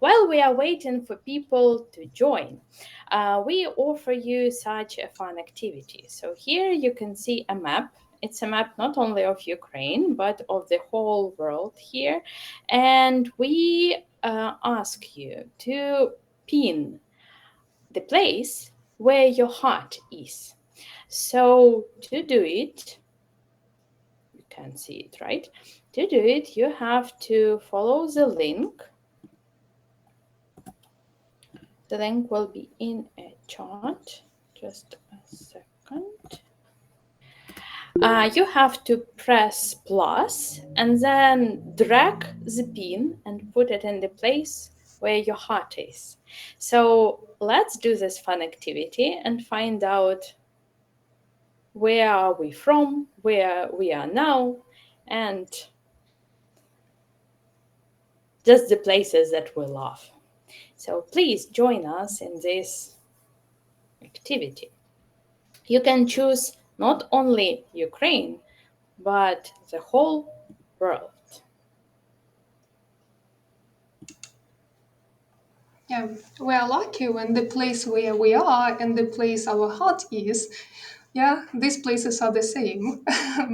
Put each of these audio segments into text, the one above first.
while we are waiting for people to join, we offer you such a fun activity. So here you can see a map. It's a map not only of Ukraine, but of the whole world here. And we ask you to pin the place where your heart is. So to do it, you can see it, right? To do it, you have to follow the link. The link will be in a chat. Just a second. You have to press plus and then drag the pin and put it in the place where your heart is. So let's do this fun activity and find out where are we from, where we are now, and just the places that we love. So please join us in this activity. You can choose not only Ukraine, but the whole world. Yeah, we are lucky when the place where we are and the place our heart is, yeah, these places are the same,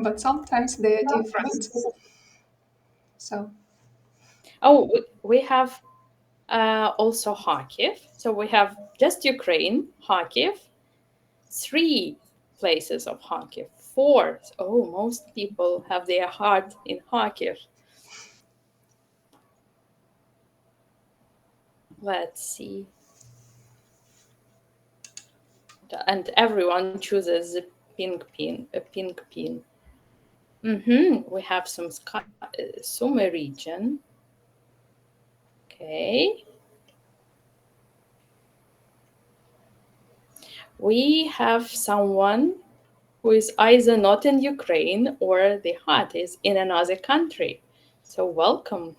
but sometimes they are different. So. Oh, we have also Kharkiv. So we have just Ukraine, Kharkiv, 3 places of Kharkiv, 4. Oh, most people have their heart in Kharkiv. Let's see. And everyone chooses a pink pin. We have some Sumy region. Okay. We have someone who is either not in Ukraine or the heart is in another country. So welcome.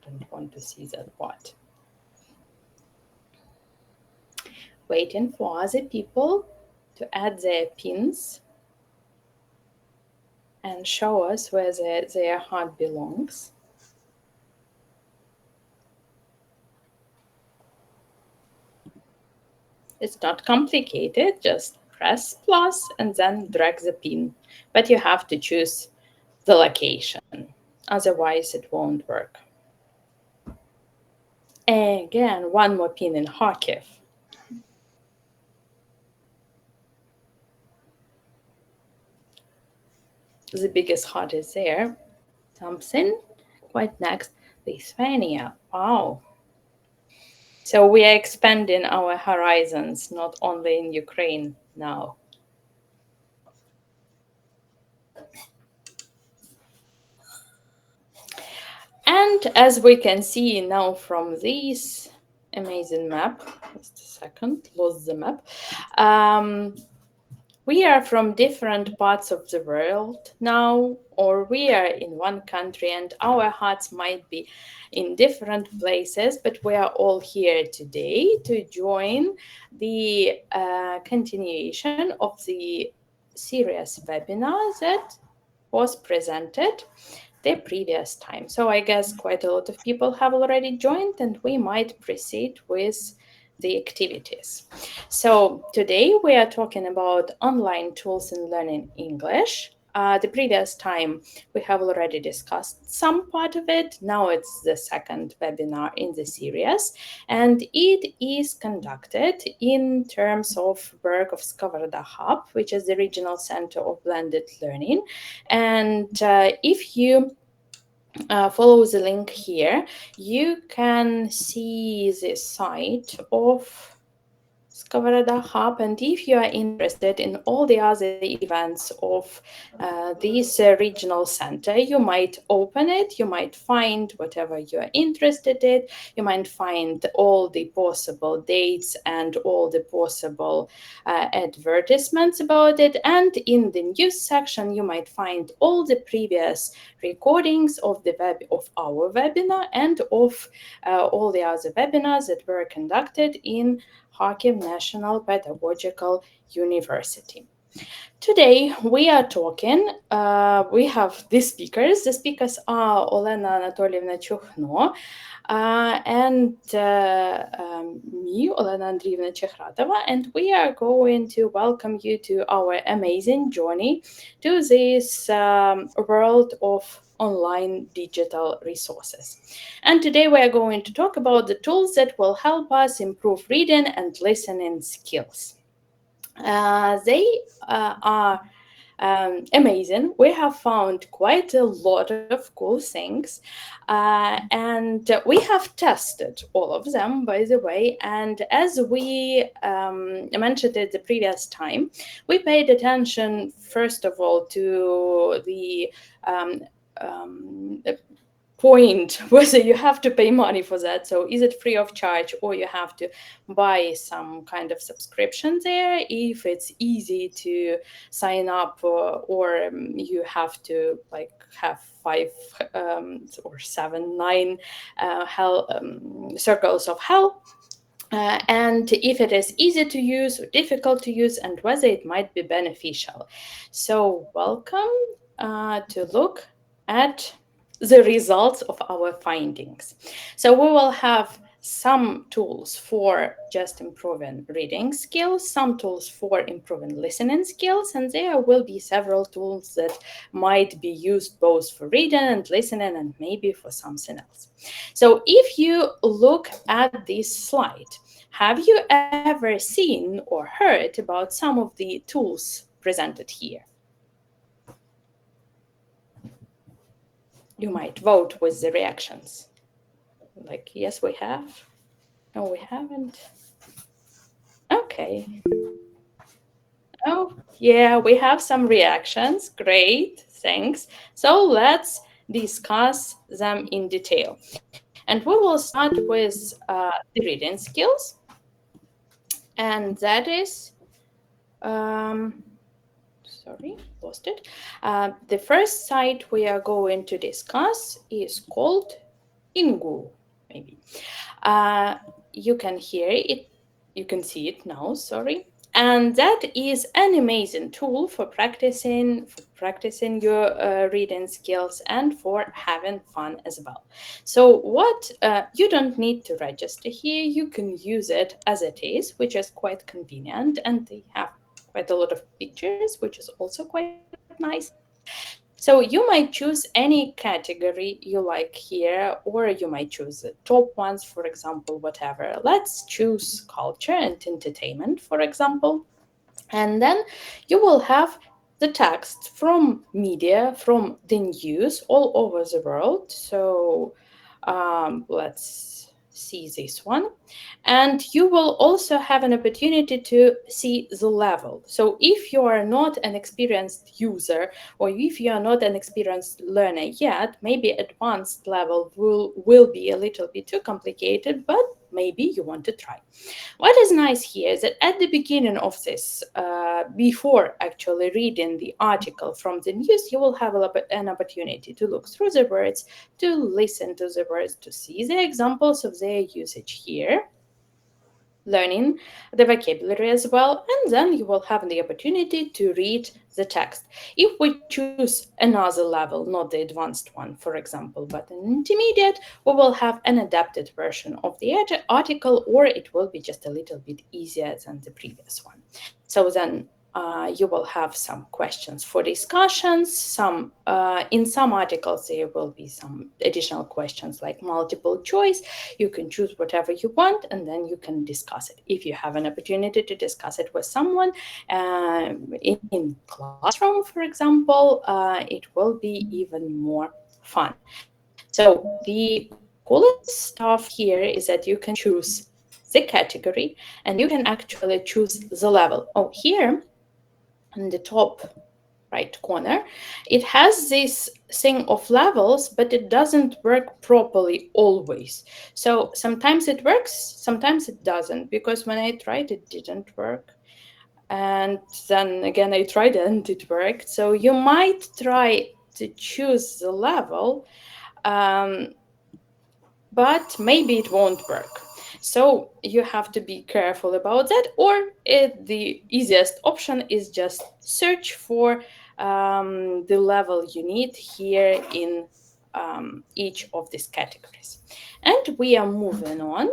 Don't want to see that part. Waiting for other people to add their pins and show us where their heart belongs. It's not complicated, just press plus and then drag the pin. But you have to choose the location, otherwise it won't work. Again, one more pin in Kharkiv. The biggest heart is there. Something quite next, Lithuania. Wow. So we are expanding our horizons, not only in Ukraine now. And as we can see now from this amazing map, just a second, lost the map. We are from different parts of the world now, or we are in one country and our hearts might be in different places, but we are all here today to join the continuation of the series webinar that was presented the previous time. So I guess quite a lot of people have already joined and we might proceed with the activities. So today we are talking about online tools in learning English. The previous time we have already discussed some part of it. Now it's the second webinar in the series, and it is conducted in terms of work of Skovoroda Hub, which is the regional center of blended learning. And if you follow the link here, you can see the site of Skovoroda Hub, and if you are interested in all the other events of this regional center, you might open it, you might find whatever you are interested in, you might find all the possible dates and all the possible advertisements about it, and in the news section you might find all the previous recordings of our webinar and of all the other webinars that were conducted in Kharkiv National Pedagogical University. Today we are talking, we have the speakers. The speakers are Olena Anatolіївна Чухно and me, Олена Андріївна Чехратова, and we are going to welcome you to our amazing journey to this world of online digital resources. And today we are going to talk about the tools that will help us improve reading and listening skills. They are amazing. We have found quite a lot of cool things, and we have tested all of them, by the way. And as we mentioned at the previous time, we paid attention, first of all, to the point whether you have to pay money for that. So is it free of charge, or you have to buy some kind of subscription there? If it's easy to sign up, or you have to like have 5 or 7, 9 circles of hell. And if it is easy to use or difficult to use, and whether it might be beneficial. So welcome to look at the results of our findings. So we will have some tools for just improving reading skills, some tools for improving listening skills, and there will be several tools that might be used both for reading and listening and maybe for something else. So if you look at this slide, have you ever seen or heard about some of the tools presented here? You might vote with the reactions. Like, yes, we have. No, we haven't. Okay. Oh, yeah, we have some reactions. Great, thanks. So let's discuss them in detail. And we will start with the reading skills. And that is, sorry, lost it. The first site we are going to discuss is called Ingu, maybe. You can hear it, you can see it now, sorry. And that is an amazing tool for practicing your reading skills and for having fun as well. So what you don't need to register here, you can use it as it is, which is quite convenient, and they have quite a lot of pictures, which is also quite nice. So you might choose any category you like here, or you might choose the top ones, for example, whatever. Let's choose culture and entertainment, for example. And then you will have the text from media, from the news all over the world. So let's see this one. And you will also have an opportunity to see the level. So if you are not an experienced user, or if you are not an experienced learner yet, maybe advanced level will be a little bit too complicated, but maybe you want to try. What is nice here is that at the beginning of this, before actually reading the article from the news, you will have an opportunity to look through the words, to listen to the words, to see the examples of their usage here, learning the vocabulary as well, and then you will have the opportunity to read the text. If we choose another level, not the advanced one, for example, but an intermediate, we will have an adapted version of the article, or it will be just a little bit easier than the previous one. So then you will have some questions for discussions. In some articles, there will be some additional questions like multiple choice. You can choose whatever you want, and then you can discuss it. If you have an opportunity to discuss it with someone in classroom, for example, it will be even more fun. So the coolest stuff here is that you can choose the category, and you can actually choose the level. Oh, here in the top right corner, it has this thing of levels, but it doesn't work properly always. So sometimes it works, sometimes it doesn't, because when I tried, it didn't work. And then again, I tried and it worked. So you might try to choose the level, but maybe it won't work. So you have to be careful about that, or the easiest option is just search for the level you need here in each of these categories. And we are moving on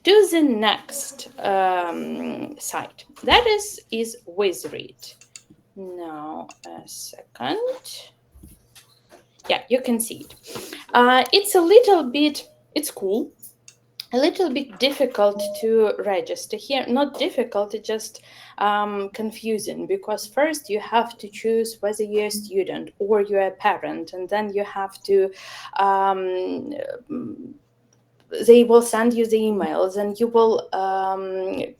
to the next site. That is with read. Now a second. Yeah, you can see it. It's a little bit, it's cool, a little bit difficult to register here. Not difficult, it's just confusing, because first you have to choose whether you're a student or you're a parent, and then you have to they will send you the emails and you will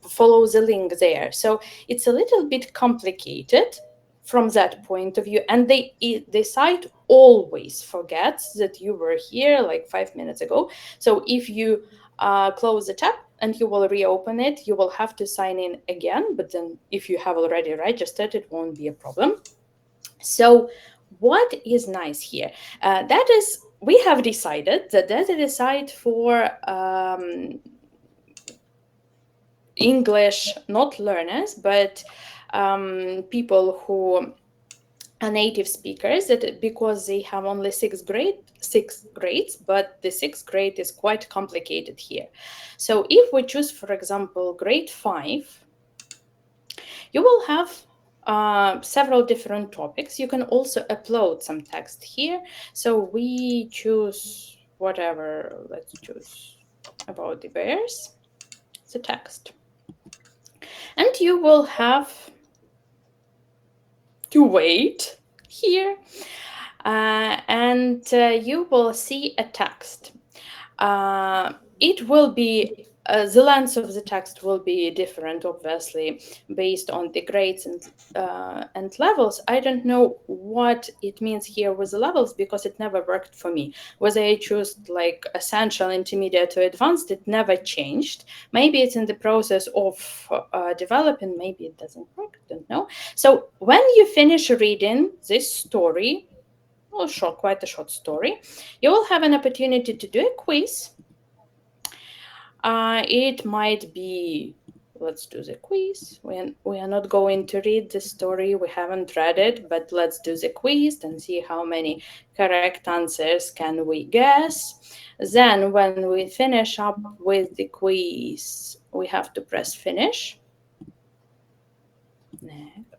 follow the link there. So it's a little bit complicated from that point of view. And the site always forgets that you were here like 5 minutes ago. So if you close the tab and you will reopen it, you will have to sign in again. But then if you have already registered, it won't be a problem. So what is nice here? That is, we have decided that is a site for English not learners, but people who are native speakers, that because they have only six grades, but the sixth grade is quite complicated here. So if we choose, for example, grade 5, you will have several different topics. You can also upload some text here. So we choose whatever, let's choose about the bears, the text. And you will have to wait here and you will see a text. It will be the length of the text will be different, obviously, based on the grades and levels. I don't know what it means here with the levels, because it never worked for me. Whether I choose like essential, intermediate, or advanced, it never changed. Maybe it's in the process of developing. Maybe it doesn't work. I don't know. So when you finish reading this story, quite a short story, you will have an opportunity to do a quiz. It might be, let's do the quiz. We are not going to read the story. We haven't read it, but let's do the quiz and see how many correct answers can we guess. Then when we finish up with the quiz, we have to press finish.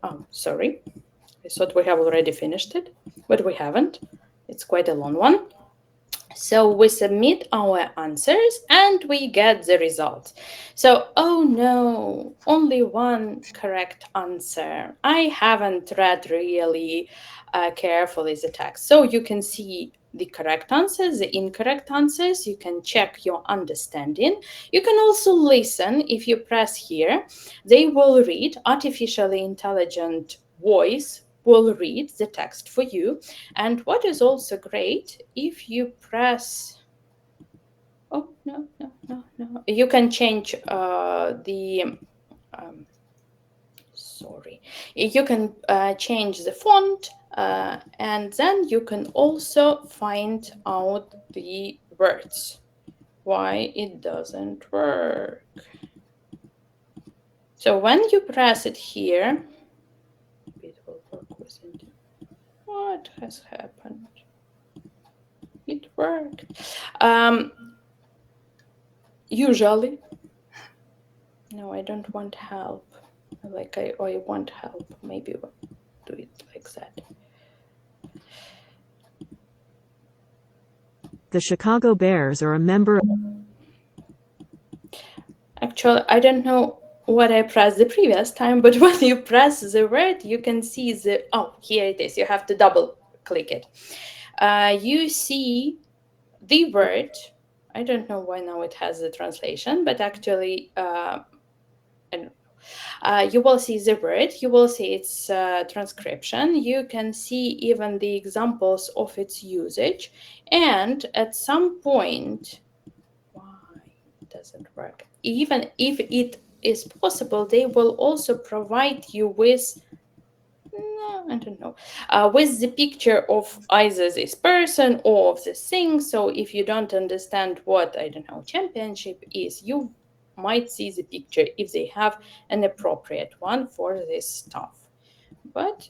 Oh, sorry. I thought we have already finished it, but we haven't. It's quite a long one. So we submit our answers and we get the results. So, oh no, only one correct answer. I haven't read really carefully the text. So you can see the correct answers, the incorrect answers. You can check your understanding. You can also listen. If you press here, they will read. Artificially intelligent voice will read the text for you. And what is also great, if you press, oh, no, you can change you can change the font, and then you can also find out the words, why it doesn't work. So when you press it here, it will work with it. What has happened? It worked. Usually, no, I don't want help. Like I want help. Maybe we'll do it like that. The Chicago Bears are a member. Actually, I don't know what I pressed the previous time, but when you press the word, you can see the, oh, here it is. You have to double click it. You see the word. I don't know why now it has the translation, but actually, you will see the word, you will see its transcription, you can see even the examples of its usage, and at some point, why it doesn't work? Even if it is possible, they will also provide you with no, I don't know, with the picture of either this person or of this thing. So if you don't understand what, I don't know, championship is, you might see the picture if they have an appropriate one for this stuff. But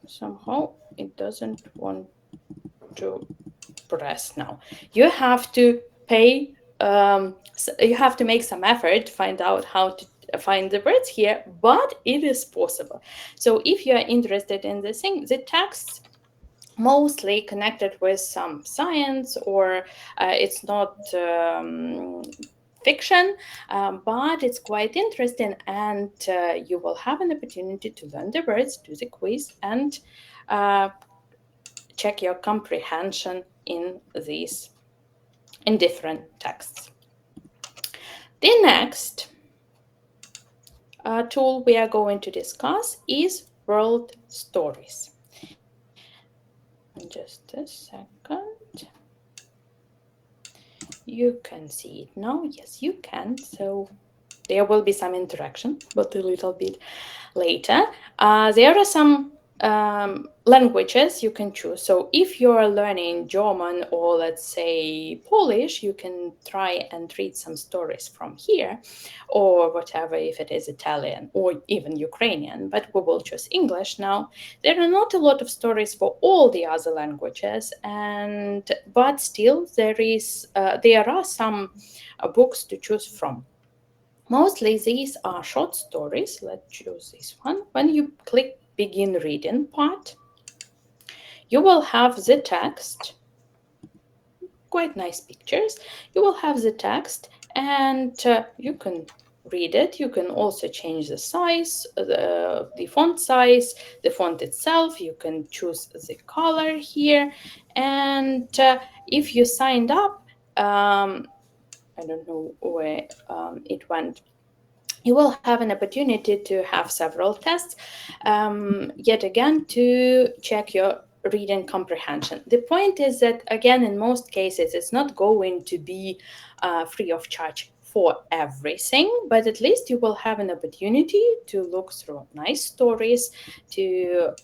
somehow it doesn't want to press now. You have to pay, you have to make some effort to find out how to find the words here, but it is possible. So if you are interested in this thing, the texts mostly connected with some science, or it's not fiction, but it's quite interesting, and you will have an opportunity to learn the words, do the quiz, and check your comprehension in these, in different texts. The next tool we are going to discuss is world stories. Just a second. You can see it now. Yes, you can. So there will be some interaction, but a little bit later. There are some languages you can choose. So if you're learning German or, let's say, Polish, you can try and read some stories from here, or whatever, if it is Italian or even Ukrainian, but we will choose English now. There are not a lot of stories for all the other languages, but still there are some books to choose from. Mostly these are short stories. Let's choose this one. When you click begin reading part, you will have the text, quite nice pictures. You will have the text, and you can read it. You can also change the size, the font size, the font itself. You can choose the color here, and if you signed up, I don't know where it went, you will have an opportunity to have several tests, yet again, to check your reading comprehension. The point is that, again, in most cases, it's not going to be free of charge for everything, but at least you will have an opportunity to look through nice stories, to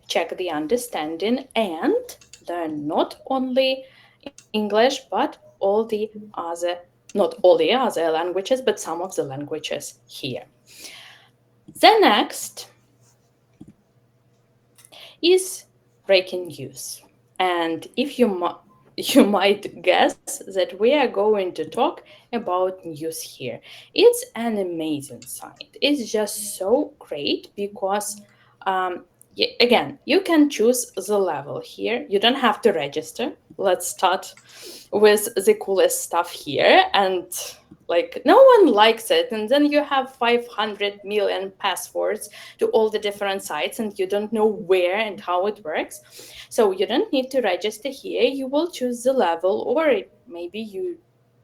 check the understanding, and learn not only English, but all the other, not all the other languages, but some of the languages here. The next is breaking news. And if you might guess that we are going to talk about news here. It's an amazing site. It's just so great because again, you can choose the level here. You don't have to register. Let's start with the coolest stuff here. And like, no one likes it. And then you have 500 million passwords to all the different sites, and you don't know where and how it works. So you don't need to register here. You will choose the level, or maybe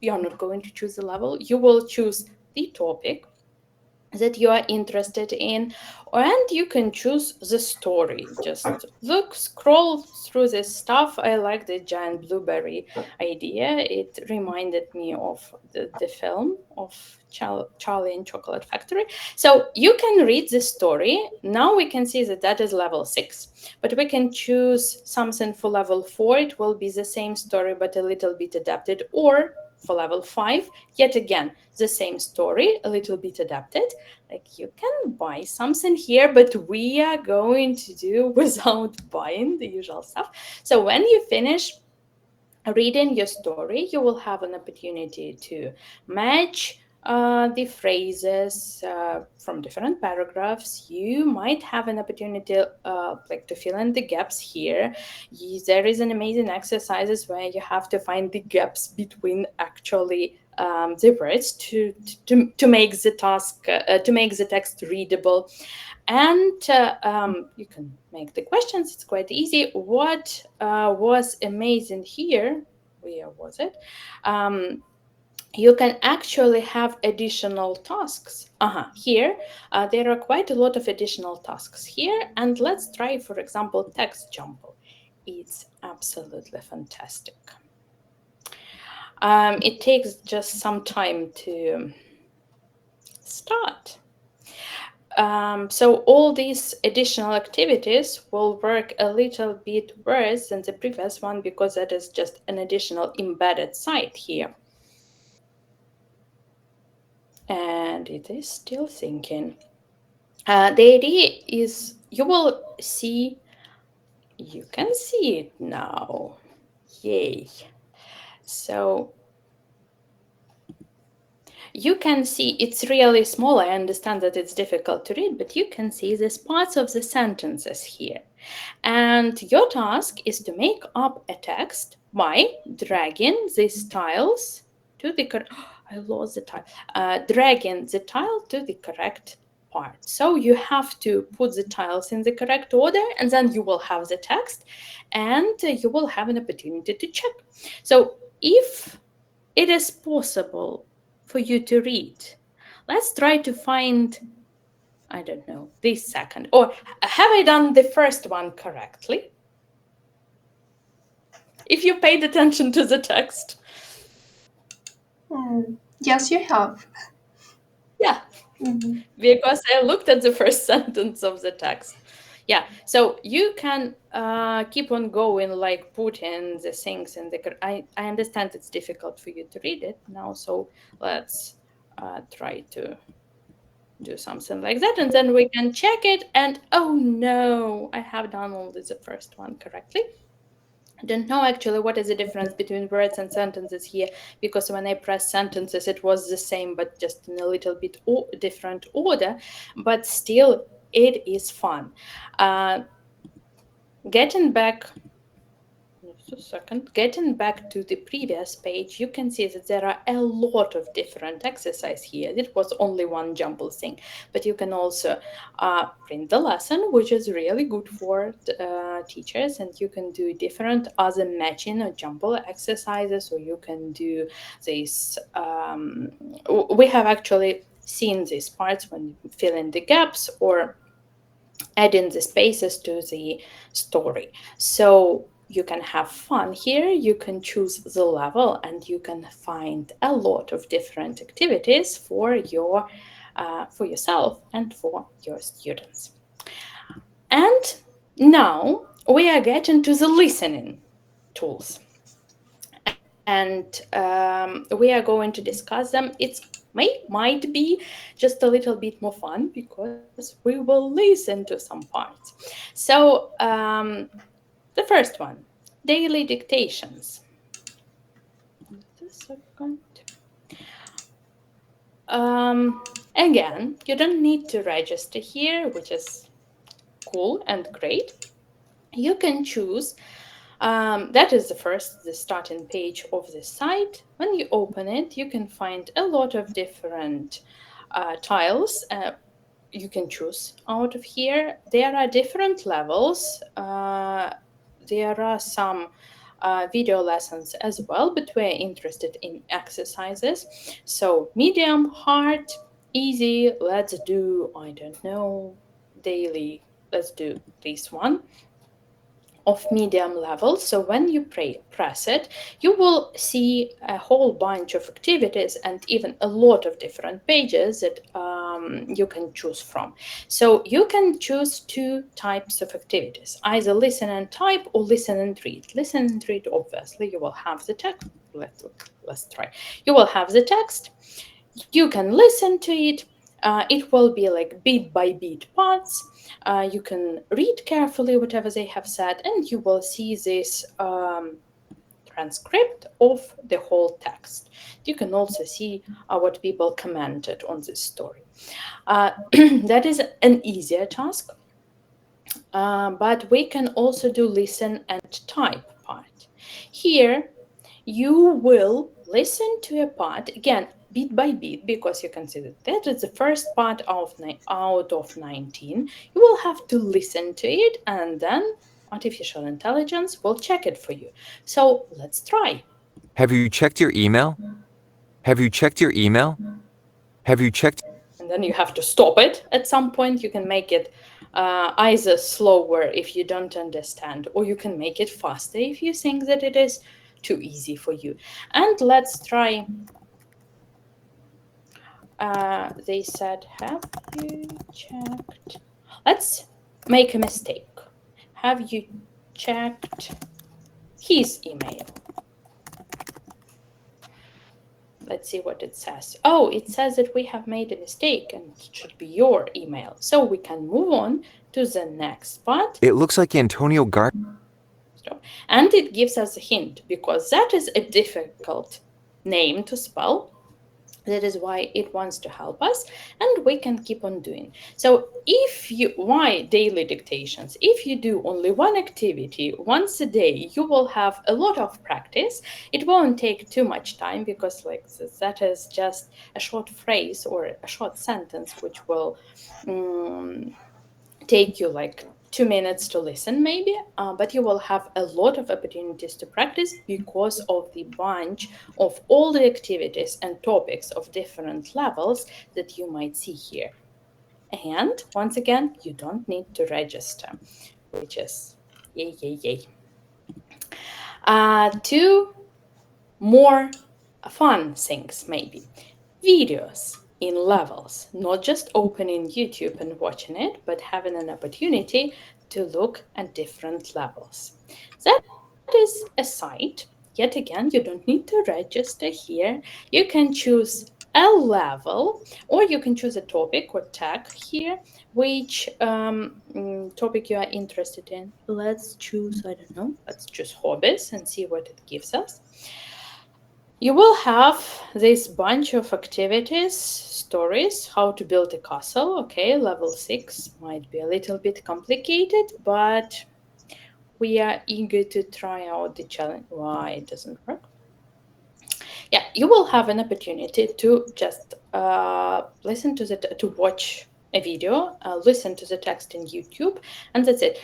you're not going to choose the level. You will choose the topic that you are interested in, and you can choose the story. Just scroll through this stuff. I like the giant blueberry idea. It reminded me of the film of Charlie and Chocolate Factory. So you can read the story. Now we can see that is level 6, but we can choose something for level 4. It will be the same story but a little bit adapted, or for level 5, yet again, the same story, a little bit adapted. Like, you can buy something here, but we are going to do without buying the usual stuff. So when you finish reading your story, you will have an opportunity to match the phrases from different paragraphs. You might have an opportunity to fill in the gaps here. There is an amazing exercises where you have to find the gaps between actually the words to make the task to make the text readable. And you can make the questions. It's quite easy. What was amazing here, where was it? You can actually have additional tasks. Here, there are quite a lot of additional tasks here. And let's try, for example, text jumble. It's absolutely fantastic. It takes just some time to start. So all these additional activities will work a little bit worse than the previous one because that is just an additional embedded site here. And it is still thinking. The idea is you will see, you can see it now. Yay. So you can see it's really small. I understand that it's difficult to read, but you can see these parts of the sentences here. And your task is to make up a text by dragging these tiles to the I lost the tile. Dragging the tile to the correct part. So you have to put the tiles in the correct order, and then you will have the text, and you will have an opportunity to check. So if it is possible for you to read, let's try to find, I don't know, this second. Or have I done the first one correctly? If you paid attention to the text. Yes, you have. Yeah, because I looked at the first sentence of the text. Yeah, so you can keep on going, like putting the things in the... I understand it's difficult for you to read it now, so let's try to do something like that, and then we can check it, and oh no, I have done only the first one correctly. I don't know actually what is the difference between words and sentences here, because when I press sentences, it was the same, but just in a little bit different order, but still it is fun. Getting back to the previous page, you can see that there are a lot of different exercises here. It was only one jumble thing, but you can also print the lesson, which is really good for teachers, and you can do different other matching or jumble exercises, or you can do this. We have actually seen these parts when you fill in the gaps or adding the spaces to the story. So you can have fun here, you can choose the level, and you can find a lot of different activities for yourself and for your students. And now we are getting to the listening tools. And we are going to discuss them. It might be just a little bit more fun because we will listen to some parts. So the first one, daily dictations. Just a second. Again, you don't need to register here, which is cool and great. You can choose. That is the starting page of the site. When you open it, you can find a lot of different tiles. You can choose out of here. There are different levels. There are some video lessons as well, but we're interested in exercises. So medium, hard, easy. Let's do, I don't know, daily. Let's do this one. Of medium level. So when you press it, you will see a whole bunch of activities and even a lot of different pages that you can choose from. So you can choose two types of activities, either listen and type or listen and read. Listen and read, obviously, you will have the text. Let's try. You will have the text. You can listen to it. It will be like beat by beat parts. You can read carefully whatever they have said, and you will see this transcript of the whole text. You can also see what people commented on this story. That is an easier task, but we can also do listen and type part. Here, you will listen to a part, again, bit by bit, because you can see that is the first part out of 19. You will have to listen to it, and then artificial intelligence will check it for you. So let's try. Have you checked your email? Have you checked your email? Have you checked? And then you have to stop it at some point. You can make it either slower if you don't understand, or you can make it faster if you think that it is too easy for you. And let's try they said, have you checked? Let's make a mistake. Have you checked his email? Let's see what it says. Oh, it says that we have made a mistake and it should be your email. So we can move on to the next part. It looks like Antonio Gar. And it gives us a hint because that is a difficult name to spell. That is why it wants to help us, and we can keep on doing. So why daily dictations? If you do only one activity once a day, you will have a lot of practice. It won't take too much time because that is just a short phrase or a short sentence, which will take you 2 minutes to listen maybe, but you will have a lot of opportunities to practice because of the bunch of all the activities and topics of different levels that you might see here. And once again, you don't need to register, which is yay, yay, yay. 2 more fun things maybe. Videos in levels, not just opening YouTube and watching it, but having an opportunity to look at different levels. That is a site. Yet again, you don't need to register here. You can choose a level, or you can choose a topic or tag here, which topic you are interested in. Let's choose, let's choose hobbies and see what it gives us. You will have this bunch of activities, stories, how to build a castle. Okay, level 6 might be a little bit complicated, but we are eager to try out the challenge. Why it doesn't work? Yeah, you will have an opportunity to just listen to to watch a video, listen to the text in YouTube, and that's it.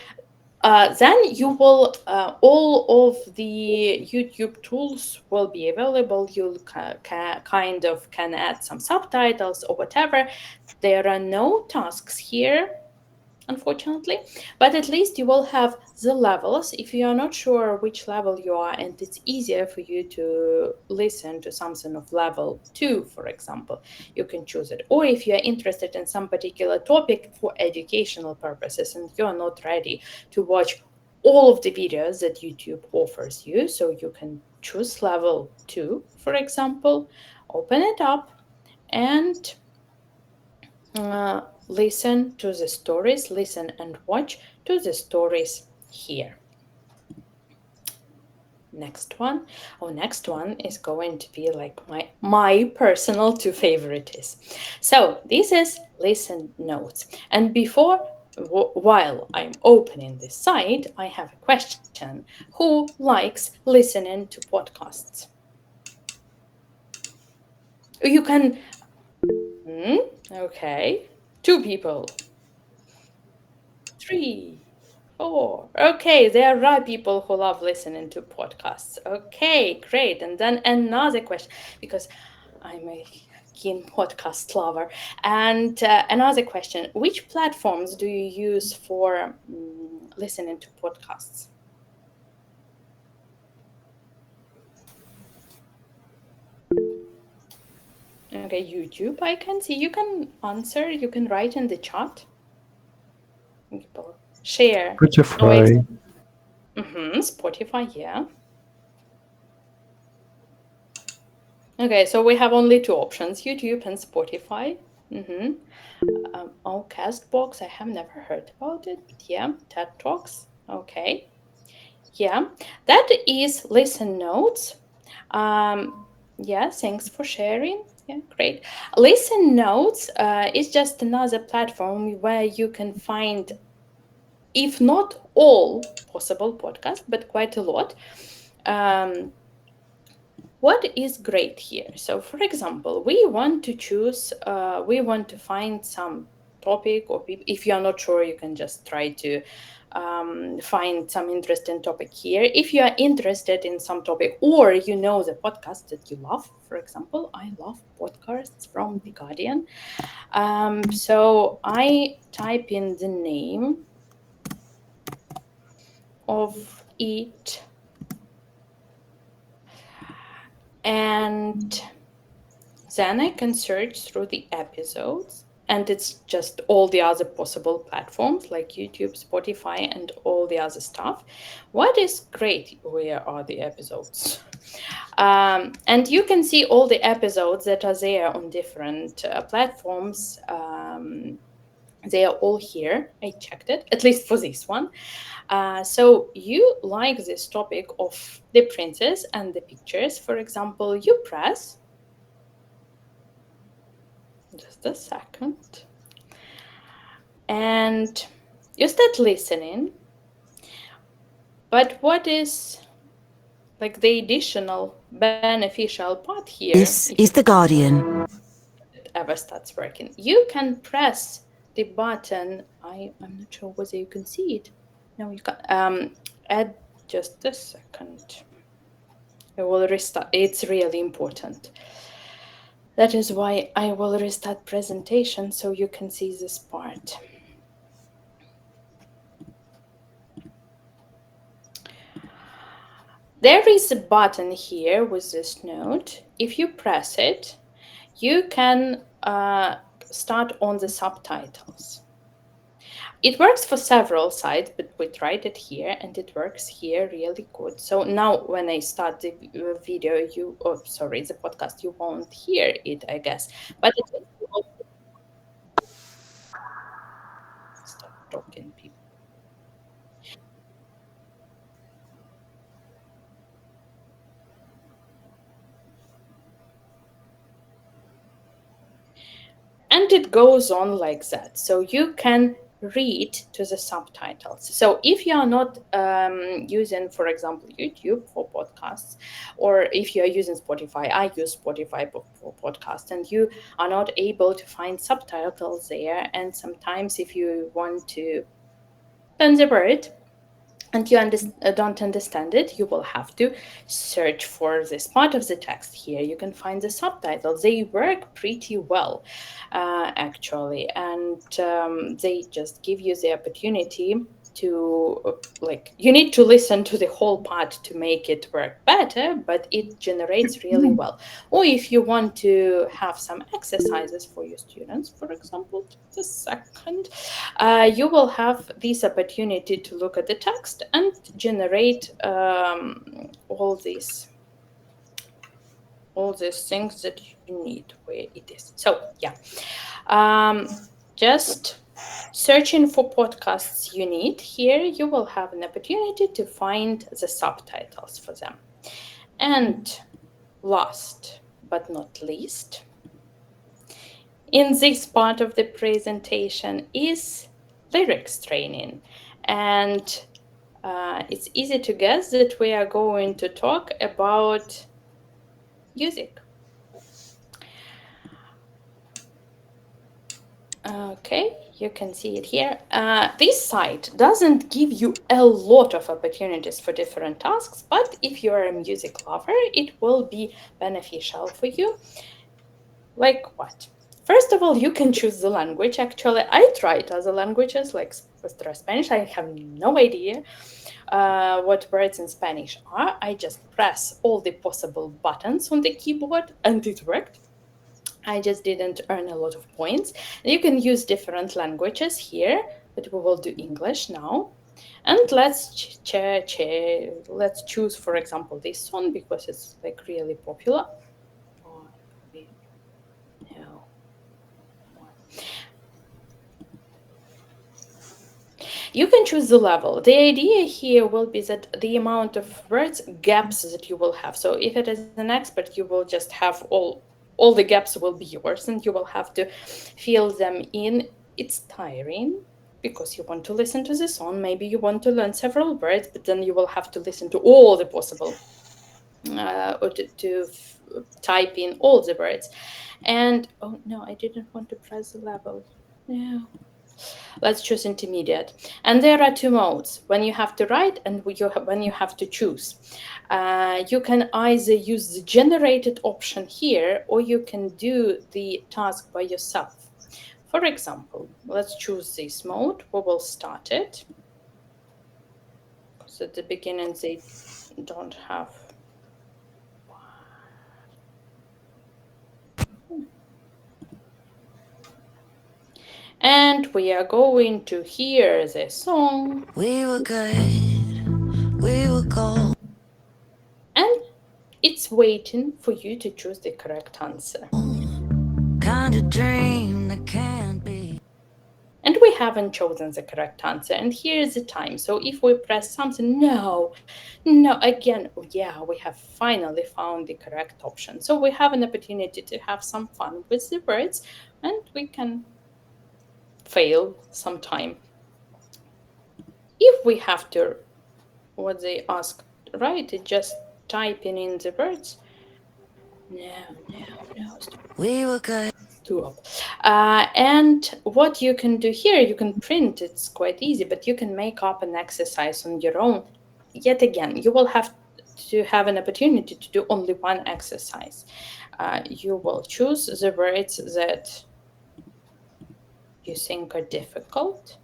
Then you will, all of the YouTube tools will be available. You kind of can add some subtitles or whatever. There are no tasks here, unfortunately, but at least you will have the levels. If you are not sure which level you are, and it's easier for you to listen to something of level 2, for example, you can choose it. Or if you are interested in some particular topic for educational purposes and you are not ready to watch all of the videos that YouTube offers you, so you can choose level 2, for example, open it up and listen to the stories, listen and watch to the stories here. Next one is going to be like my personal 2 favorites. So this is listen notes. And while I'm opening this site, I have a question. Who likes listening to podcasts? You can, okay, 2 people, 3, 4. Okay, there are people who love listening to podcasts. Okay, great. And then another question, because I'm a keen podcast lover. And another question, which platforms do you use for listening to podcasts? Okay, YouTube, I can see. You can answer, you can write in the chat. Share. Spotify. Spotify, yeah. Okay, so we have only 2 options, YouTube and Spotify. Castbox, I have never heard about it, but yeah, TED Talks, okay. Yeah, that is Listen Notes. Yeah, thanks for sharing. Yeah, great. Listen Notes is just another platform where you can find, if not all possible podcasts, but quite a lot. What is great here? So, for example, we want to find some topic, or if you are not sure, you can just try to find some interesting topic here. If you are interested in some topic, or you know the podcast that you love, for example, I love podcasts from The Guardian. So I type in the name of it, and Then I can search through the episodes, and it's just all the other possible platforms like YouTube, Spotify, and all the other stuff. What is great, where are the episodes? And you can see all the episodes that are there on different platforms. They are all here. I checked it, at least for this one. So you like this topic of the princess and the pictures, for example, you press. Just a second. And you start listening. But what is like the additional beneficial part here? This is The Guardian. It ever starts working. You can press the button. I'm not sure whether you can see it. No, you can't. Add just a second. I will restart. It's really important. That is why I will restart presentation so you can see this part. There is a button here with this note. If you press it, you can start on the subtitles. It works for several sites, but we tried it here and it works here really good. So now when I start the video, the podcast, you won't hear it, I guess. But it will stop talking, people. And it goes on like that. So you can read to the subtitles. So if you are not using, for example, YouTube for podcasts, or if you are using Spotify, I use Spotify for podcasts, and you are not able to find subtitles there, and sometimes if you want to learn the word and you don't understand it, you will have to search for this part of the text here. You can find the subtitles. They work pretty well, actually, and they just give you the opportunity to, you need to listen to the whole part to make it work better, but it generates really well. Or if you want to have some exercises for your students, for example, just a second, you will have this opportunity to look at the text and generate all these things that you need where it is. So yeah, just searching for podcasts you need. Here you will have an opportunity to find the subtitles for them. And last but not least, in this part of the presentation is lyrics training. And it's easy to guess that we are going to talk about music. Okay, you can see it here. This site doesn't give you a lot of opportunities for different tasks, but if you're a music lover, it will be beneficial for you. Like what? First of all, you can choose the language. Actually, I tried other languages like Spanish. I have no idea what words in Spanish are. I just press all the possible buttons on the keyboard and it worked. I just didn't earn a lot of points. You can use different languages here, but we will do English now. And let's choose, for example, this one because it's like really popular. No. You can choose the level. The idea here will be that the amount of words gaps that you will have. So if it is an expert, you will just have all the gaps will be yours and you will have to fill them in. It's tiring because you want to listen to the song. Maybe you want to learn several words, but then you will have to listen to all the possible or to type in all the words. And oh no, I didn't want to press the level. No. Let's choose intermediate. And there are two modes, when you have to write and when you have to choose. You can either use the generated option here, or you can do the task by yourself. For example, let's choose this mode. We will start it. Because at the beginning, they don't have. And we are going to hear the song. We were good, we were gold. And it's waiting for you to choose the correct answer. Kind of dream that can't be. And we haven't chosen the correct answer. And here's the time. So if we press something, no, again, yeah, we have finally found the correct option. So we have an opportunity to have some fun with the words, and we can fail sometime. If we have to, what they ask, right, just typing in the words. No. We were good. And what you can do here, you can print, it's quite easy, but you can make up an exercise on your own. Yet again, you will have to have an opportunity to do only one exercise. You will choose the words that you think are difficult.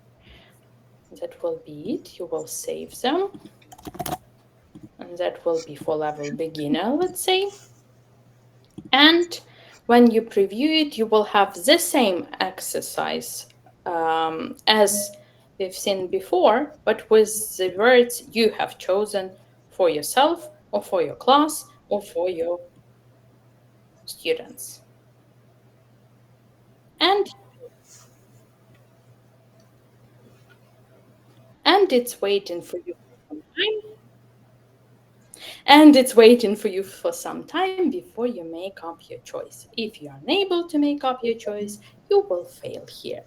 That will be it. You will save them. And that will be for level beginner, let's say. And when you preview it, you will have the same exercise as we've seen before, but with the words you have chosen for yourself or for your class or for your students. And it's waiting for you for some time. And it's waiting for you for some time before you make up your choice. If you are unable to make up your choice, you will fail here.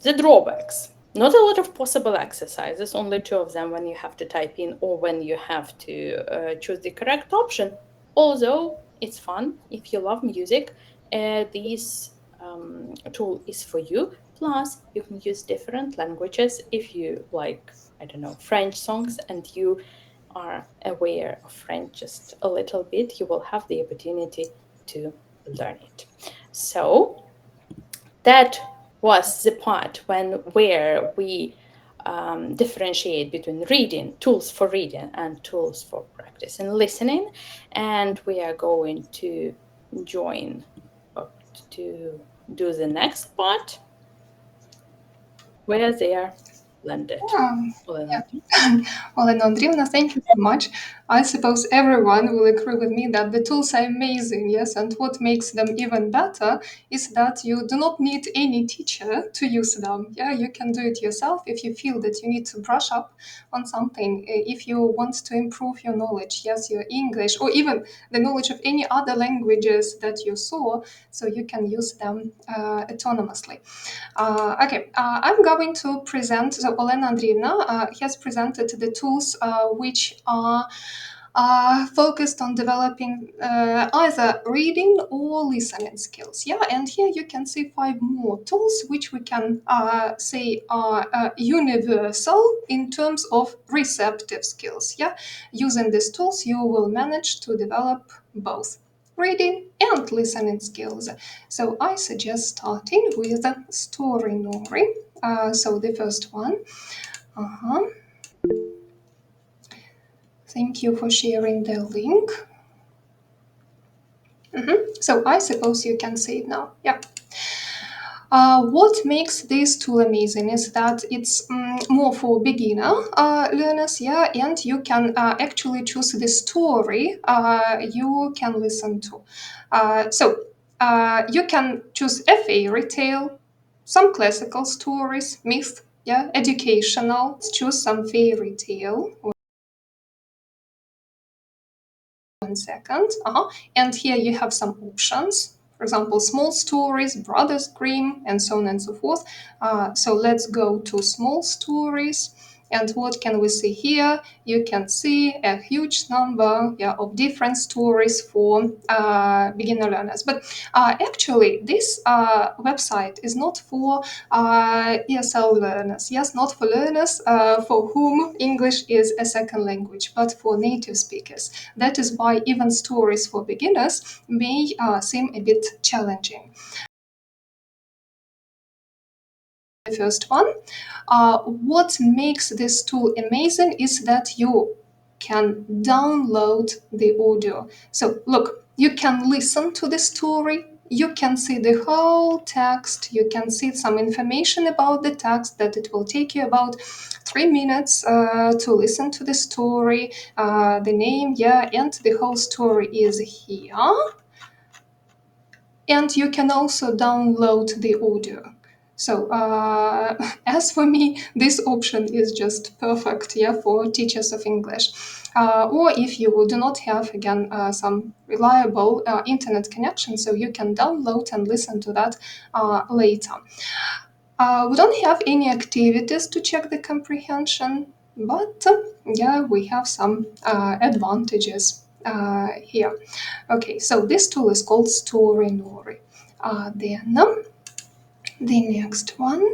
The drawbacks. Not a lot of possible exercises, only 2 of them when you have to type in or when you have to choose the correct option. Although it's fun, if you love music, this tool is for you. Plus, you can use different languages if you like, I don't know, French songs and you are aware of French just a little bit, you will have the opportunity to learn it. So that was the part where we differentiate between reading, tools for reading and tools for practice and listening. And we are going to join to do the next part where they are blended. Olena Andriivna, thank you so much. I suppose everyone will agree with me that the tools are amazing, yes, and what makes them even better is that you do not need any teacher to use them. Yeah, you can do it yourself if you feel that you need to brush up on something, if you want to improve your knowledge, yes, your English, or even the knowledge of any other languages that you saw, so you can use them autonomously. I'm going to present, so Olena Andriivna has presented the tools which are focused on developing either reading or listening skills. Yeah, and here you can see 5 more tools which we can say are universal in terms of receptive skills. Yeah, using these tools you will manage to develop both reading and listening skills. So I suggest starting with Story Nori. So the first one. Thank you for sharing the link. So I suppose you can see it now. Yeah. What makes this tool amazing is that it's more for beginner learners, yeah, and you can actually choose the story you can listen to. So you can choose a fairy tale, some classical stories, myth, yeah, educational. Let's choose some fairy tale. 1 second. And here you have some options. For example, small stories, Brothers Grimm, and so on and so forth. So let's go to small stories. And what can we see here? You can see a huge number of different stories for beginner learners. But actually, this website is not for ESL learners. Yes, not for learners for whom English is a second language, but for native speakers. That is why even stories for beginners may seem a bit challenging. The first one. What makes this tool amazing is that you can download the audio. So look, you can listen to the story. You can see the whole text. You can see some information about the text that it will take you about 3 minutes to listen to the story, the name, and the whole story is here. And you can also download the audio. So as for me, this option is just perfect, for teachers of English. Or if you do not have, again, some reliable internet connection, so you can download and listen to that later. We don't have any activities to check the comprehension, but we have some advantages here. Okay, so this tool is called Story Nori. Then the next one.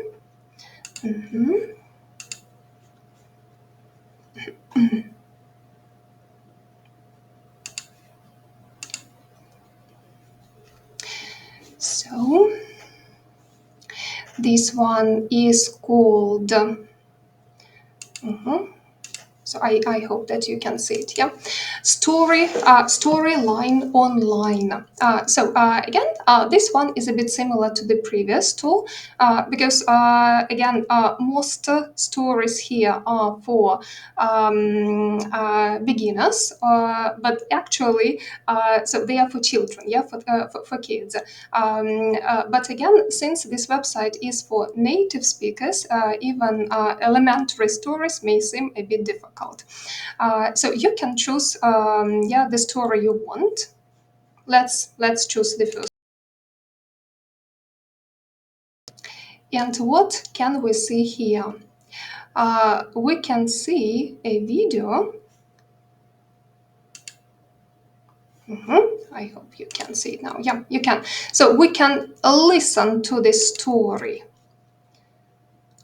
So this one is called so I hope that you can see it. Storyline Online. Again, this one is a bit similar to the previous tool because again, most stories here are for beginners, but actually, so they are for children, for kids. But again, since this website is for native speakers, even elementary stories may seem a bit difficult. So you can choose the story you want. Let's choose the first. And what can we see here? We can see a video. I hope you can see it now. Yeah, you can. So we can listen to the story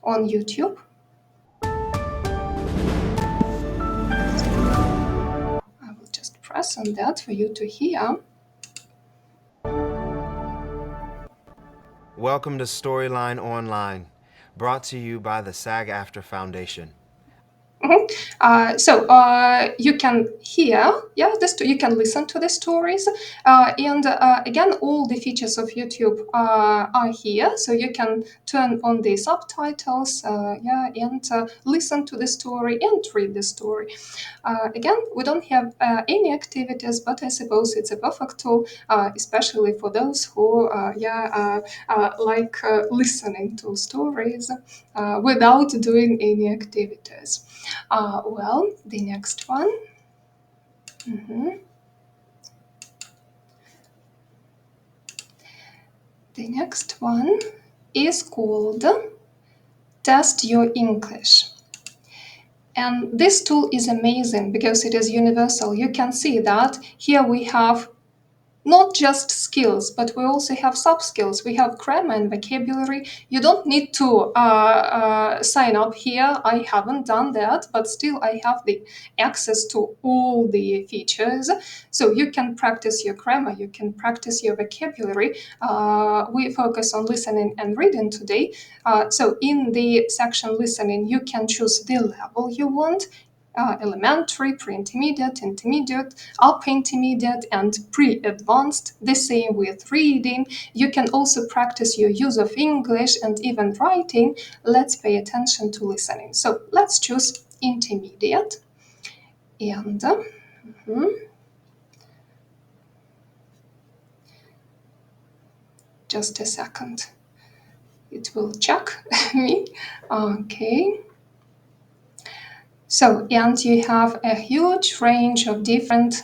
on YouTube. I will just press on that for you to hear. Welcome to Storyline Online, brought to you by the SAG-AFTRA Foundation. You can hear, you can listen to the stories, and again, all the features of YouTube are here, so you can turn on the subtitles, and listen to the story and read the story. Again, we don't have any activities, but I suppose it's a perfect tool, especially for those who, like listening to stories without doing any activities. The next one. The next one is called Test Your English. And this tool is amazing because it is universal. You can see that here we have not just skills, but we also have sub-skills. We have grammar and vocabulary. You don't need to sign up here. I haven't done that, but still I have the access to all the features. So you can practice your grammar, you can practice your vocabulary. We focus on listening and reading today. So in the section listening, you can choose the level you want. Elementary, pre-intermediate, intermediate, upper intermediate, and pre-advanced. The same with reading. You can also practice your use of English and even writing. Let's pay attention to listening. So let's choose intermediate. And just a second. It will check me. Okay. So, and you have a huge range of different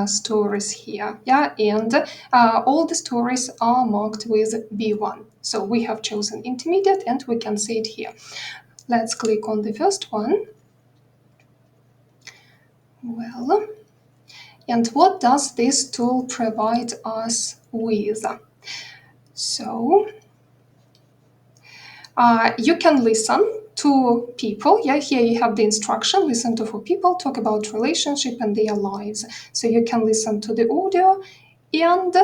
stories here, and all the stories are marked with B1. So we have chosen intermediate and we can see it here. Let's click on the first one. Well, and what does this tool provide us with? So, you can listen to people. Here you have the instruction, listen to 4 people, talk about relationship and their lives. So you can listen to the audio, and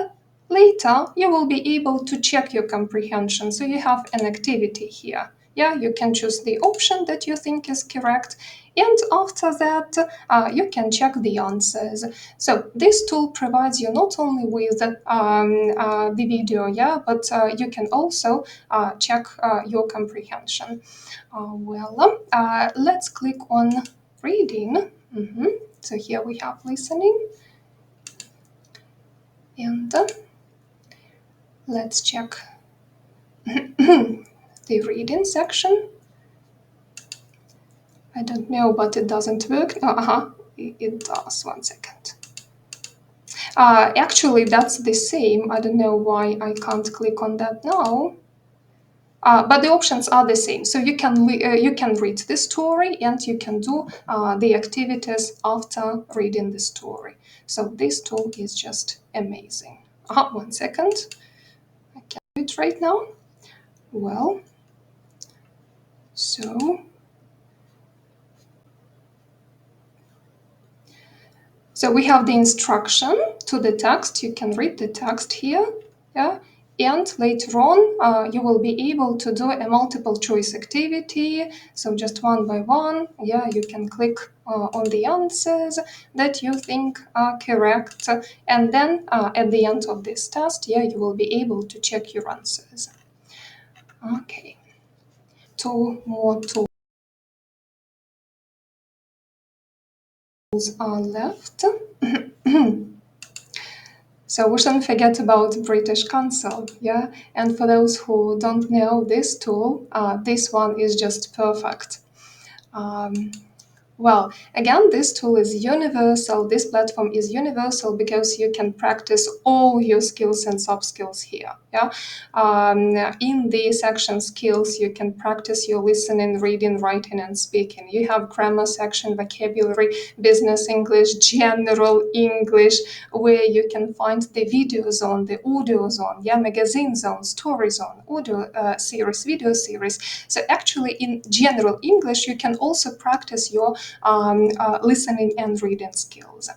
later you will be able to check your comprehension. So you have an activity here. You can choose the option that you think is correct, and after that you can check the answers. So this tool provides you not only with the video, yeah, but you can also check your comprehension. Let's click on reading. So here we have listening, and let's check the reading section. I don't know, but it doesn't work. It does. 1 second. Actually, that's the same. I don't know why I can't click on that now. But the options are the same. So you can read the story and you can do the activities after reading the story. So this tool is just amazing. 1 second. I can't do it right now. Well, So we have the instruction to the text. You can read the text here, yeah. And later on, you will be able to do a multiple choice activity. So just one by one, yeah, you can click on the answers that you think are correct. And then at the end of this test, yeah, you will be able to check your answers. Okay, 2 more tools are left. So we shouldn't forget about British Council, yeah? And for those who don't know this tool, this one is just perfect. Well, again, this tool is universal. This platform is universal because you can practice all your skills and soft skills here. Yeah, in the section skills, you can practice your listening, reading, writing, and speaking. You have grammar section, vocabulary, business English, general English, where you can find the video zone, the audio zone, yeah, magazine zone, story zone, audio series, video series. So actually, in general English, you can also practice your listening and reading skills.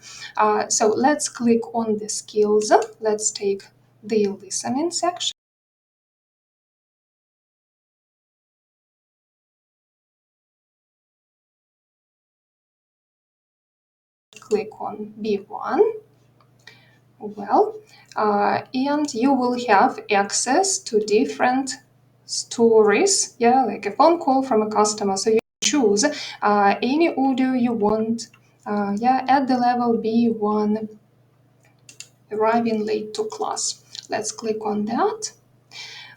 So let's click on the skills. Let's take the listening section. Click on B1. Well, and you will have access to different stories, yeah, like a phone call from a customer. So you choose any audio you want, yeah, at the level B1, arriving late to class. Let's click on that.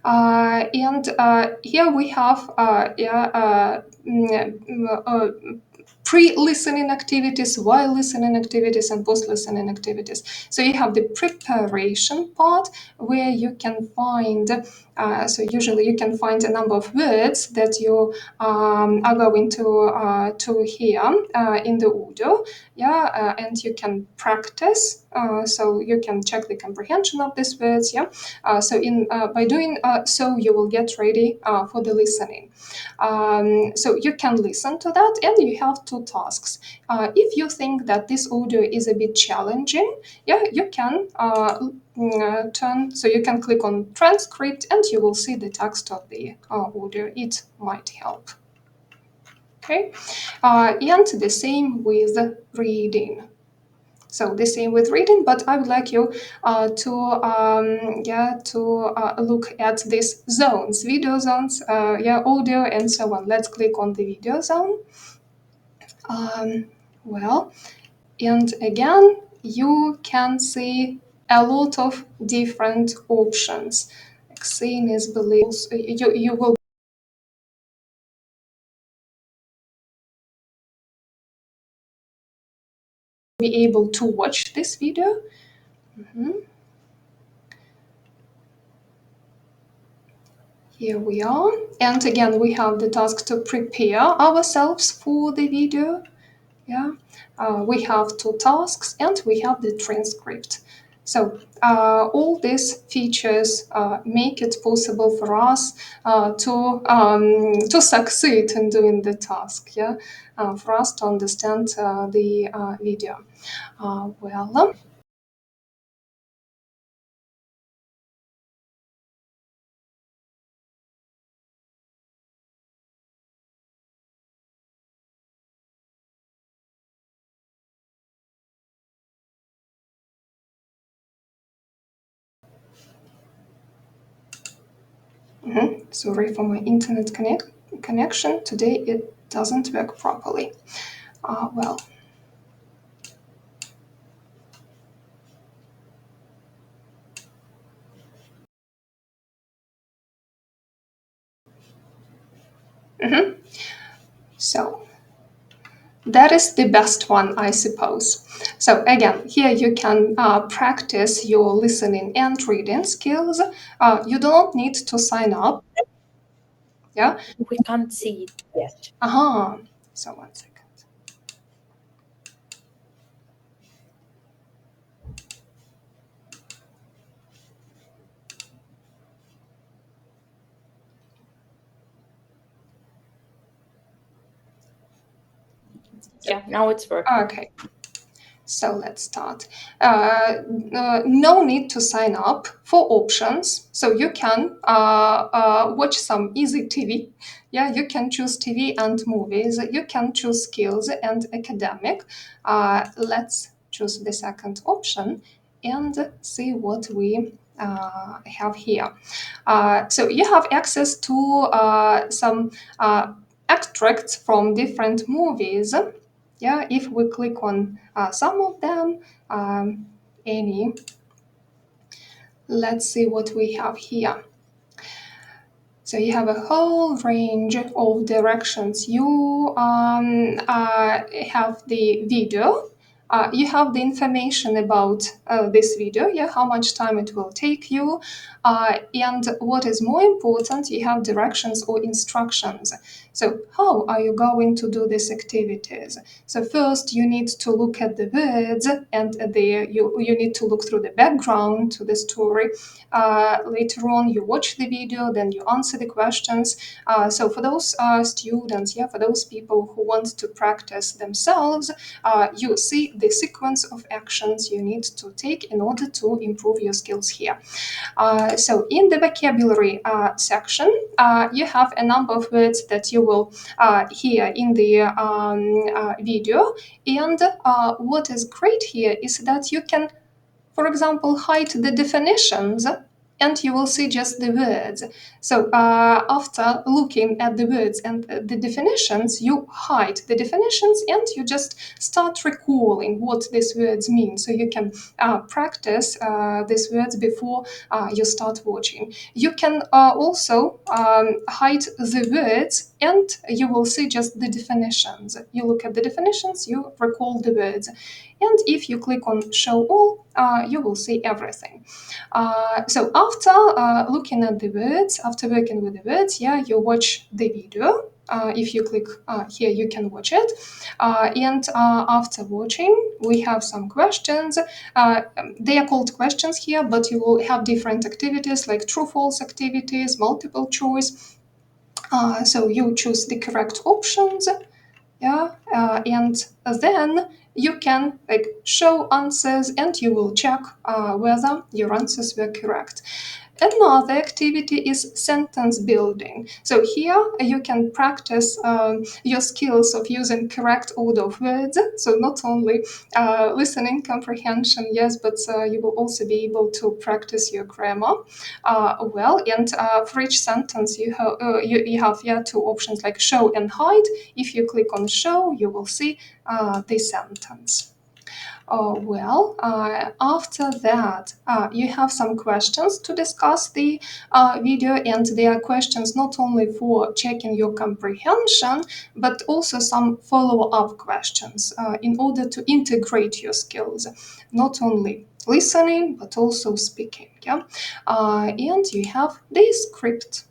And here we have pre-listening activities, while listening activities, and post-listening activities. So you have the preparation part where you can find, so usually you can find a number of words that you are going to hear in the audio, yeah, and you can practice. So you can check the comprehension of these words, yeah. So by doing so, you will get ready for the listening. So you can listen to that, and you have 2 tasks. If you think that this audio is a bit challenging, yeah, you can so you can click on transcript and you will see the text of the audio. It might help. Okay, and the same with reading. So the same with reading, but I would like you to look at these zones, video zones, audio, and so on. Let's click on the video zone. Well, and again, you can see a lot of different options. Like seeing is belief. You will be able to watch this video. Here we are. And again, we have the task to prepare ourselves for the video. Yeah, we have 2 tasks and we have the transcript. So all these features make it possible for us to succeed in doing the task. Yeah, for us to understand the video. Sorry for my internet connection. Today it doesn't work properly. Well. So that is the best one, I suppose. So again, here you can practice your listening and reading skills. You do not need to sign up. Yeah. We can't see it yet. So 1 second. Yeah, now it's working. Okay. So let's start. No need to sign up for options. So you can watch some easy TV. Yeah, you can choose TV and movies. You can choose skills and academic. Let's choose the second option and see what we have here. So you have access to some extracts from different movies. Yeah, if we click on some of them, any, let's see what we have here. So you have a whole range of directions. You have the video. You have the information about this video, yeah, how much time it will take you, and what is more important, you have directions or instructions. So how are you going to do these activities? So first you need to look at the words, and you need to look through the background to the story. Later on you watch the video, then you answer the questions. So for those students, yeah, for those people who want to practice themselves, you see the sequence of actions you need to take in order to improve your skills here. So in the vocabulary section, you have a number of words that you will hear in the video. And what is great here is that you can, for example, hide the definitions and you will see just the words. So after looking at the words and the definitions, you hide the definitions and you just start recalling what these words mean. So you can practice these words before you start watching. You can also hide the words and you will see just the definitions. You look at the definitions, you recall the words. And if you click on Show All, you will see everything. So after looking at the words, after working with the words, yeah, you watch the video. If you click here, you can watch it. And after watching, we have some questions. They are called questions here, but you will have different activities like true-false activities, multiple choice. So you choose the correct options. Yeah, and then you can show answers and you will check whether your answers were correct. Another activity is sentence building. So here you can practice your skills of using correct order of words. So not only listening comprehension, yes, but you will also be able to practice your grammar well. And for each sentence, you have here two options like show and hide. If you click on show, you will see the sentence. After that, you have some questions to discuss the video, and there are questions not only for checking your comprehension, but also some follow-up questions in order to integrate your skills, not only listening, but also speaking. Yeah? And you have the script.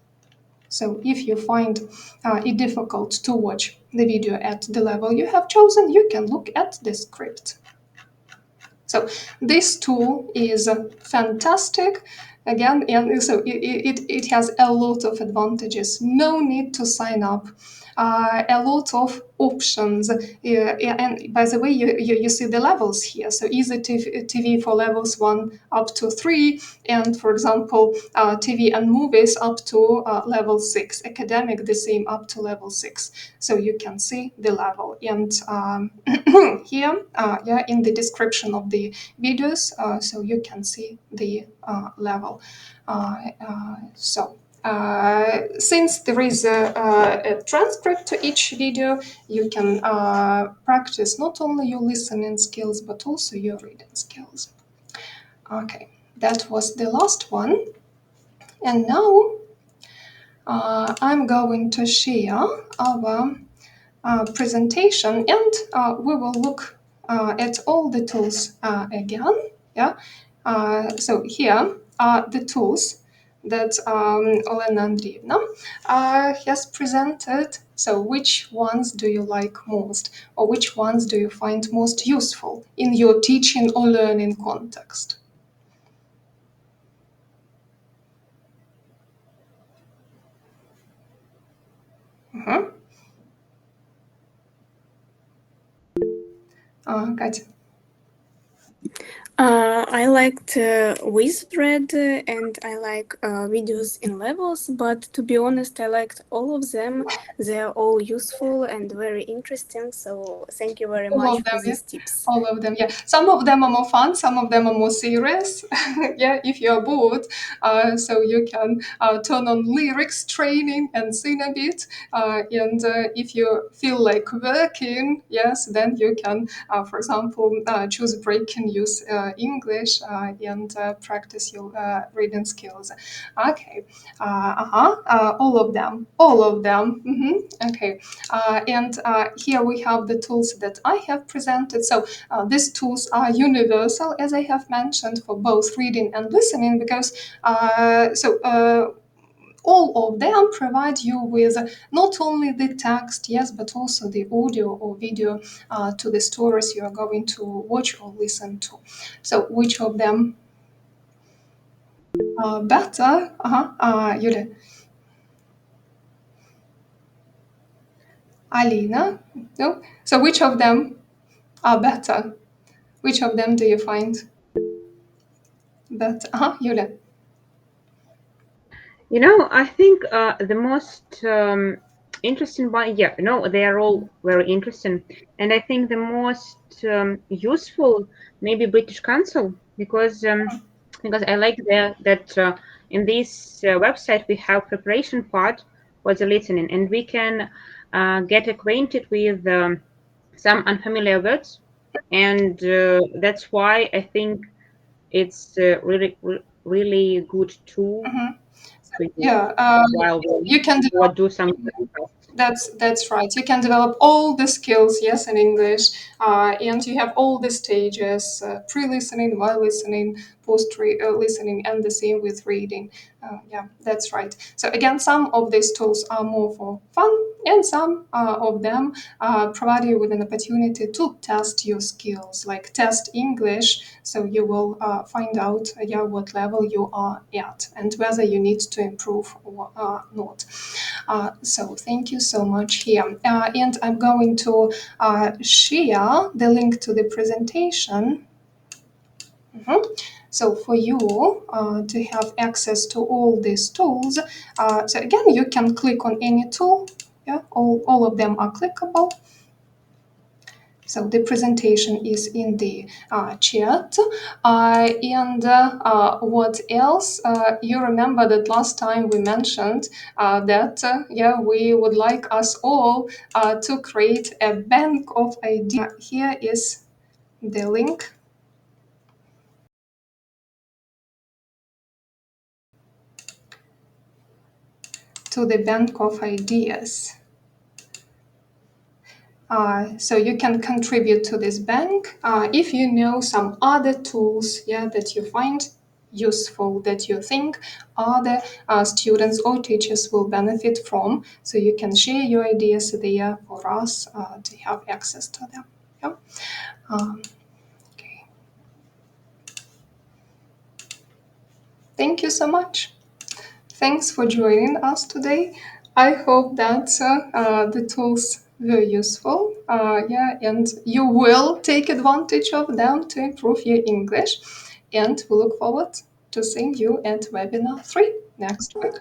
So if you find it difficult to watch the video at the level you have chosen, you can look at the script. So this tool is fantastic. Again, and so it has a lot of advantages. No need to sign up. A lot of options. And by the way, you see the levels here. So easy TV for levels 1 up to 3. And for example, TV and movies up to level 6. Academic, the same up to level 6. So you can see the level. And here, in the description of the videos, so you can see the level. Since there is a transcript to each video, you can practice not only your listening skills, but also your reading skills. Okay, that was the last one. And now I'm going to share our presentation, and we will look at all the tools again. Yeah. So here are the tools that Olena Andriivna has presented. So which ones do you like most, or which ones do you find most useful in your teaching or learning context? Katya. I liked Wizard and I like videos in levels, but to be honest, I liked all of them. They're all useful and very interesting, so thank you very much for these tips. All of them, yeah. Some of them are more fun, some of them are more serious. Yeah, if you're bored, so you can turn on lyrics training and sing a bit. And if you feel like working, yes, then you can, for example, choose break and use English and practice your reading skills. Okay, all of them. Okay, and here we have the tools that I have presented. So these tools are universal, as I have mentioned, for both reading and listening, because all of them provide you with not only the text, yes, but also the audio or video to the stories you are going to watch or listen to. So which of them are better? Yulia. Alina? No? So which of them are better? Which of them do you find better? Yulia. You know, I think the most interesting one, yeah, no, they are all very interesting. And I think the most useful, maybe British Council, because I like that in this website we have preparation part for the listening, and we can get acquainted with some unfamiliar words, and that's why I think it's really good tool. Yeah, while you can or do something. That's right. You can develop all the skills, yes, in English, and you have all the stages: pre-listening, while listening, post-listening, and the same with reading. Yeah, that's right. So again, some of these tools are more for fun, and some of them provide you with an opportunity to test your skills, like test English. So you will find out what level you are at and whether you need to improve or not. So thank you so much here. And I'm going to share the link to the presentation. So for you to have access to all these tools, so again, you can click on any tool. Yeah, all of them are clickable. So the presentation is in the chat. And what else? You remember that last time we mentioned that we would like us all to create a bank of ideas. Here is the link. To the bank of ideas. So you can contribute to this bank if you know some other tools that you find useful, that you think other students or teachers will benefit from. So you can share your ideas there for us to have access to them. Okay. Thank you so much. Thanks for joining us today. I hope that the tools were useful, and you will take advantage of them to improve your English. And we look forward to seeing you at webinar 3 next week.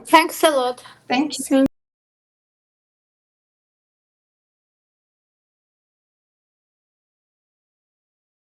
Thanks a lot. Thank you.